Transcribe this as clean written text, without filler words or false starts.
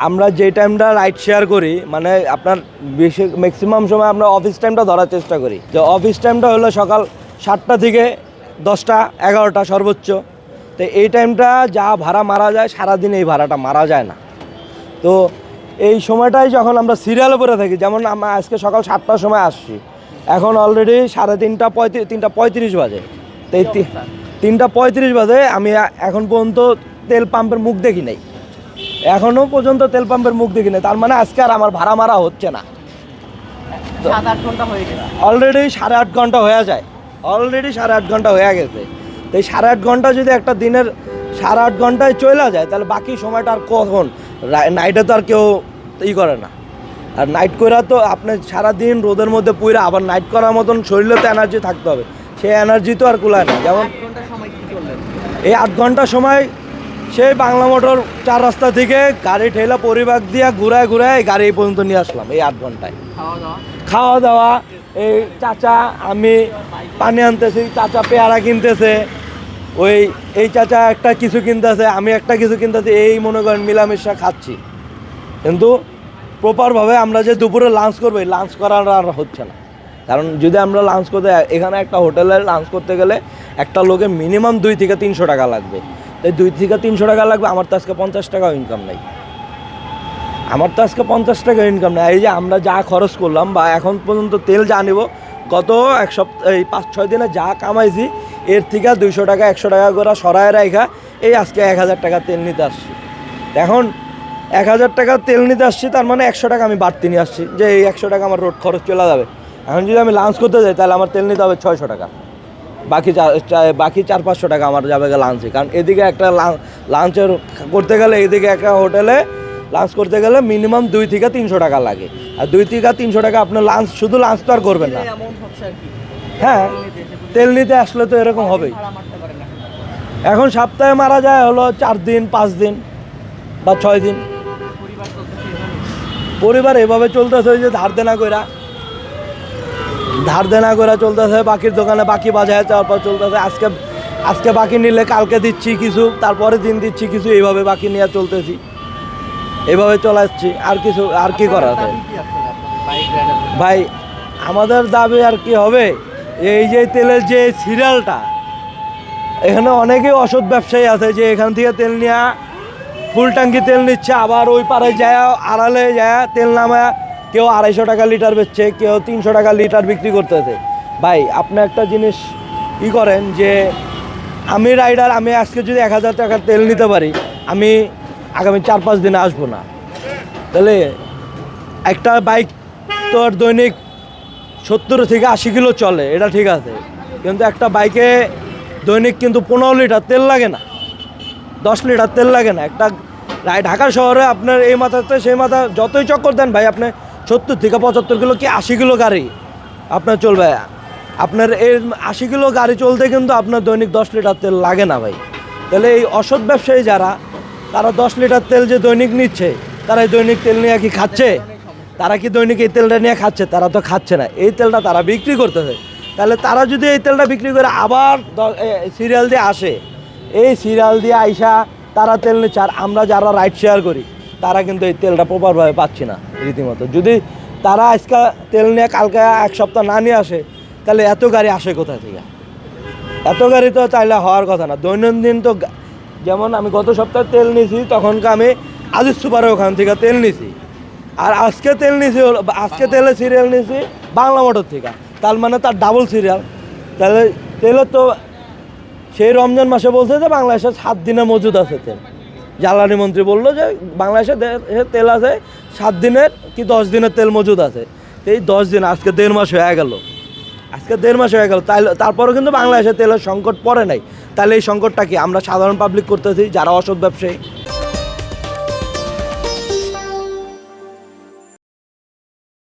আমরা যে টাইমটা রাইড শেয়ার করি মানে আপনার বেশি ম্যাক্সিমাম সময় আমরা অফিস টাইমটা ধরার চেষ্টা করি। তো অফিস টাইমটা হলো সকাল 7টা থেকে 10টা 11টা সর্বোচ্চ। তো এই টাইমটা যা ভাড়া মারা যায় সারাদিন এই ভাড়াটা মারা যায় না। তো এই সময়টাই যখন আমরা সিরিয়ালে পড়ে থাকি, যেমন আমরা আজকে সকাল 7টার সময় আসছি, এখন অলরেডি 3:35 বাজে। তো এই 3:35 বাজে আমি এখন পর্যন্ত তেল পাম্পের মুখ দেখি নাই, এখনও পর্যন্ত তেল পাম্পের মুখ দেখি নাই। তার মানে আজকে আর আমার ভাড়া মারা হচ্ছে না। 7-8 ঘন্টা হয়ে গেছে অলরেডি 8.5 ঘন্টা হয়ে যায়, অলরেডি 8.5 ঘন্টা হয়ে গেছে। তো এই 8.5 ঘন্টা যদি একটা দিনের 8.5 ঘন্টায় চলে যায়, তাহলে বাকি সময়টা আর কখন? নাইটে তো আর কেউ করে না। আর নাইট করা তো আপনি সারাদিন রোদের মধ্যে পুইরা আবার নাইট করার মতন শরীরে তো এনার্জি থাকতে হবে, সেই এনার্জি তো আর কুলায় না। যেমন এই 8 ঘন্টা সময় সেই বাংলা মোটর 4 রাস্তা থেকে গাড়ি ঠেলা পরিবার দিয়ে ঘুরায় ঘুরায় গাড়ি এই পর্যন্ত নিয়ে আসলাম এই 8 ঘন্টায়। খাওয়া দাওয়া, এই চাচা আমি পানি আনতেছি, চাচা পেয়ারা কিনতেছে, এই চাচা একটা কিছু কিনতেছে, আমি একটা কিছু কিনতেছি, এই মনে করেন মিলামিশা খাচ্ছি। কিন্তু প্রপারভাবে আমরা যে দুপুরে লাঞ্চ করবো, এই লাঞ্চ করার আর হচ্ছে না। কারণ যদি আমরা লাঞ্চ করতে, এখানে একটা হোটেলে লাঞ্চ করতে গেলে একটা লোকের মিনিমাম 2 থেকে 300 টাকা লাগবে। তাই 2 থেকে 300 টাকা লাগবে, আমার তো আজকে 50 টাকাও ইনকাম নাই। আমার তো আজকে 50 টাকা ইনকাম নেই। এই যে আমরা যা খরচ করলাম বা এখন পর্যন্ত তেল যা নিব, গত এক সপ্তাহ এই 5-6 দিনে যা কামাইছি, এর থেকে 200 টাকা 100 টাকা করে সরায় রাখা এই আজকে 1000 টাকা তেল নিতে আসছি। এখন 1000 টাকা তেল নিতে আসছি, তার মানে 100 টাকা আমি বাড়তি নিয়ে আসছি, যে এই 100 টাকা আমার রোড খরচ চলে যাবে। এখন যদি আমি লাঞ্চ করতে যাই, তাহলে আমার তেল নিতে হবে 600 টাকা, বাকি 400-500 টাকা আমার যাবে লাঞ্চে। কারণ এদিকে একটা লাঞ্চের করতে গেলে, এদিকে একটা হোটেলে লাঞ্চ করতে গেলে মিনিমাম 2 থেকে 300 টাকা লাগে। আর 2 থেকে 300 টাকা আপনার লাঞ্চ, শুধু লাঞ্চ তো আর করবেন না। হ্যাঁ, তেল নিতে আসলে তো এরকম হবেই। এখন সপ্তাহে মারা যায় হলো 4 দিন 5 দিন বা 6 দিন। পরিবার এভাবে চলতেছে, ওই যে ধার দেনা করে চলতেছে, বাকির দোকানে বাকি বাজায় তারপর চলতেছে। আজকে বাকি নিলে কালকে দিচ্ছি কিছু, তারপরে দিন দিচ্ছি কিছু, এইভাবে বাকি নিয়ে চলতেছি, এইভাবে চলাচ্ছি। আর কি করা আছে ভাই? আমাদের দাবি আর কি হবে, এই যে তেলের যে সিরিয়ালটা, এখানে অনেকেই অসৎ ব্যবসায়ী আছে যে এখান থেকে তেল নেওয়া, ফুল ট্যাঙ্কি তেল নিচ্ছে, আবার ওই পারে যায় আড়ালে যায় তেল নামায় কেউ 250 টাকা লিটার বেচছে, কেউ 300 টাকা লিটার বিক্রি করতেছে। ভাই আপনি একটা জিনিস করেন, যে আমি রাইডার, আমি আজকে যদি 1000 টাকার তেল নিতে পারি, আমি আগামী 4-5 দিনে আসবো না। তাহলে একটা বাইক তোর দৈনিক 70 থেকে 80 কিলো চলে, এটা ঠিক আছে, কিন্তু একটা বাইকে দৈনিক কিন্তু 15 লিটার তেল লাগে না, 10 লিটার তেল লাগে না। একটা ঢাকা শহরে আপনার এই মাথাতে সেই মাথা যতই চক্কর দেন ভাই, আপনি 70 থেকে 75 কিলো কি 80 কিলো গাড়ি আপনার চলবে, আপনার এই 80 কিলো গাড়ি চলতে কিন্তু আপনার দৈনিক 10 লিটার তেল লাগে না ভাই। তাহলে এই অসৎ ব্যবসায়ী যারা, তারা 10 লিটার তেল যে দৈনিক নিচ্ছে, তারা এই দৈনিক তেল নিয়ে কি খাচ্ছে? তারা কি দৈনিক এই তেলটা নিয়ে খাচ্ছে? তারা তো খাচ্ছে না, এই তেলটা তারা বিক্রি করতেছে। তাহলে তারা যদি এই তেলটা বিক্রি করে আবার সিরিয়াল দিয়ে আসে, এই সিরিয়াল দিয়ে আইসা তারা তেল নিচ্ছে, আর আমরা যারা রাইড শেয়ার করি তারা কিন্তু এই তেলটা প্রপারভাবে পাচ্ছি না রীতিমতো। যদি তারা আজকে তেল নিয়ে কালকে 1 সপ্তাহ না নিয়ে আসে, তাহলে এত গাড়ি আসে কোথা থেকে? এত গাড়ি তো চাইলে হওয়ার কথা না। দৈনন্দিন তো, যেমন আমি গত সপ্তাহে তেল নিয়েছি, তখনকে আমি আজিজ সুপারের ওখান থেকে তেল নিয়েছি, আর আজকে তেল নিয়েছি আজকে তেলের সিরিয়াল নিয়েছি বাংলা মোটর থেকে, তার মানে তার ডাবল সিরিয়াল। তাহলে তেলের তো সেই রমজান মাসে বলছে যে বাংলাদেশে 7 দিনে মজুদ আছে তেল। জ্বালানি মন্ত্রী বললো যে বাংলাদেশে তেল আছে 7 দিনের কি 10 দিনের তেল মজুদ আছে। এই 10 দিন, আজকে 1.5 মাস হয়ে গেল, তারপরেও কিন্তু বাংলাদেশে তেলের সংকট পড়ে নাই। তাহলে এই সংকটটা কি আমরা সাধারণ পাবলিক করতেছি, যারা অসৎ ব্যবসায়ী।